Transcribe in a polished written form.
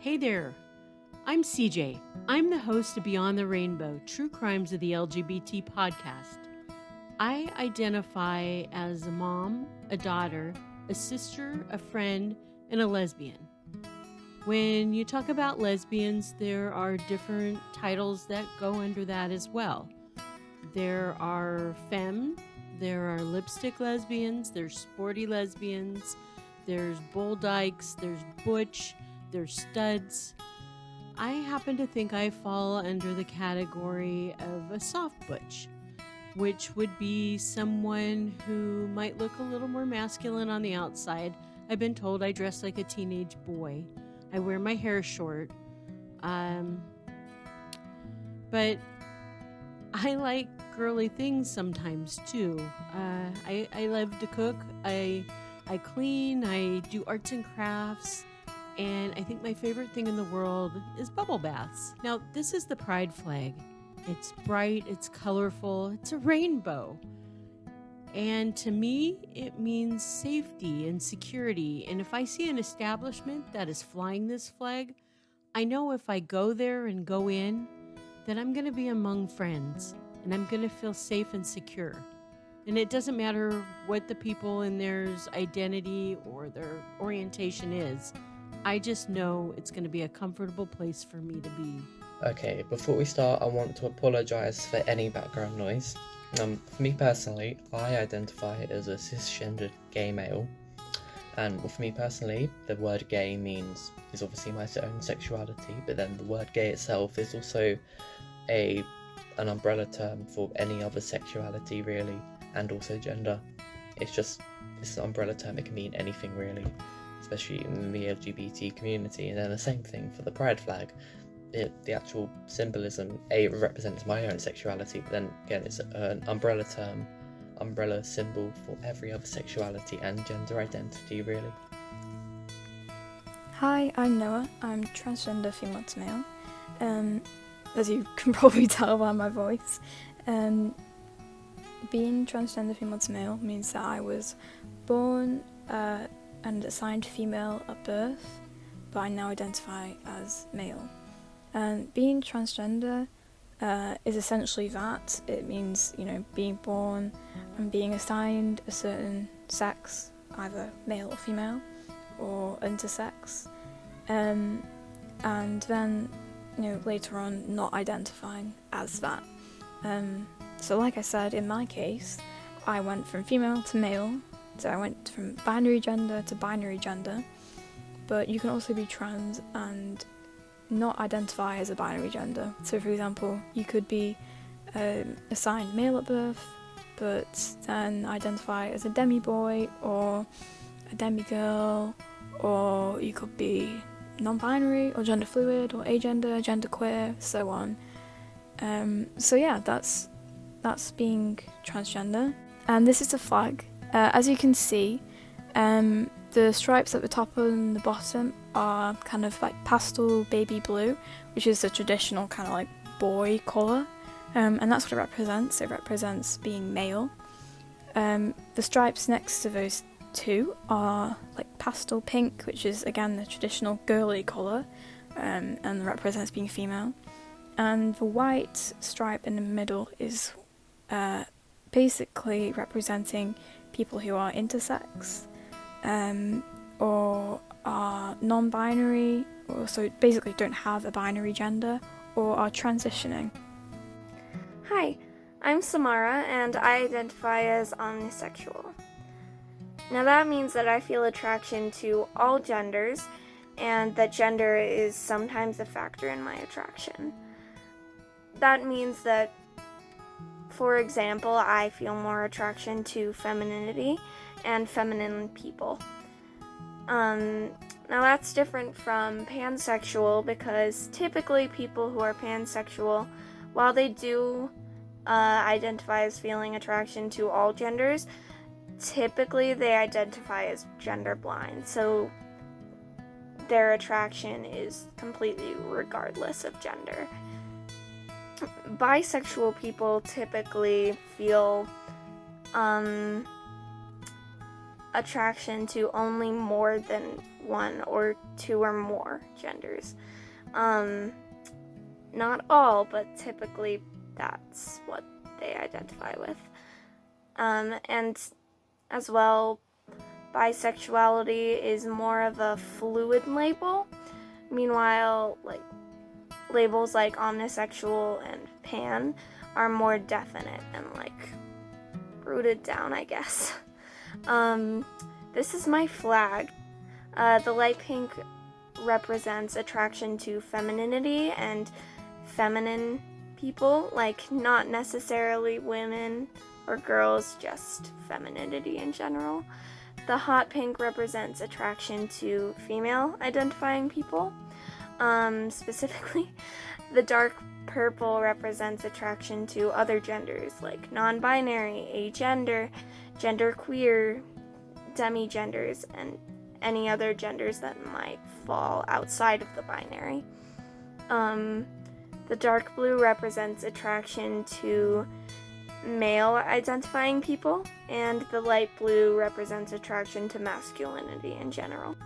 Hey there, I'm CJ. I'm the host of Beyond the Rainbow True Crimes of the LGBT podcast. I identify as a mom, a daughter, a sister, a friend, and a lesbian. When you talk about lesbians, there are different titles that go under that as well. There are femme, there are lipstick lesbians, there's sporty lesbians, there's bull dykes, there's butch, there's studs. I happen to think I fall under the category of a soft butch, which would be someone who might look a little more masculine on the outside. I've been told I dress like a teenage boy. I wear my hair short. But I like girly things sometimes too. I love to cook. I clean. I do arts and crafts. And I think my favorite thing in the world is bubble baths. Now, this is the pride flag. It's bright, it's colorful, it's a rainbow. And to me, it means safety and security. And if I see an establishment that is flying this flag, I know if I go there and go in, that I'm going to be among friends and I'm going to feel safe and secure. And it doesn't matter what the people in there's identity or their orientation is. I just know it's going to be a comfortable place for me to be. Okay, before we start, I want to apologise for any background noise. For me personally, I identify as a cisgendered gay male, and for me personally, the word gay is obviously my own sexuality, but then the word gay itself is also an umbrella term for any other sexuality really, and also gender. It's an umbrella term, it can mean anything really, especially in the LGBT community. And then the same thing for the pride flag. The actual symbolism, it represents my own sexuality, but then again it's an umbrella term, umbrella symbol for every other sexuality and gender identity really. Hi, I'm Noah. I'm transgender female to male. As you can probably tell by my voice. Being transgender female to male means that I was born and assigned female at birth, but I now identify as male. And being transgender is essentially that. It means, being born and being assigned a certain sex, either male or female, or intersex, and then, later on not identifying as that. So like I said, in my case, I went from female to male, so I went from binary gender to binary gender, but you can also be trans and not identify as a binary gender. So for example, you could be assigned male at birth, but then identify as a demi-boy or a demi-girl, or you could be non-binary or gender fluid or agender, genderqueer, so on. So yeah, that's being transgender. And this is the flag. As you can see, the stripes at the top and the bottom are kind of like pastel baby blue, which is the traditional kind of like boy colour, and that's what it represents. It represents being male. The stripes next to those two are like pastel pink, which is again the traditional girly colour, and represents being female. And the white stripe in the middle is basically representing people who are intersex, or are non-binary, or so basically don't have a binary gender, or are transitioning. Hi, I'm Samara, and I identify as omnisexual. Now that means that I feel attraction to all genders, and that gender is sometimes a factor in my attraction. That means that, for example, I feel more attraction to femininity and feminine people. Now that's different from pansexual, because typically people who are pansexual, while they do identify as feeling attraction to all genders, typically they identify as gender blind, so their attraction is completely regardless of gender. Bisexual people typically feel attraction to only more than one or two or more genders. Not all, but typically that's what they identify with. And as well, bisexuality is more of a fluid label. Meanwhile, like labels like omnisexual and pan are more definite and like rooted down, I guess. This is my flag. The light pink represents attraction to femininity and feminine people, like not necessarily women or girls, just femininity in general. The hot pink represents attraction to female identifying people. Specifically, the dark purple represents attraction to other genders like non-binary, agender, genderqueer, demi-genders, and any other genders that might fall outside of the binary. The dark blue represents attraction to male identifying people, and the light blue represents attraction to masculinity in general.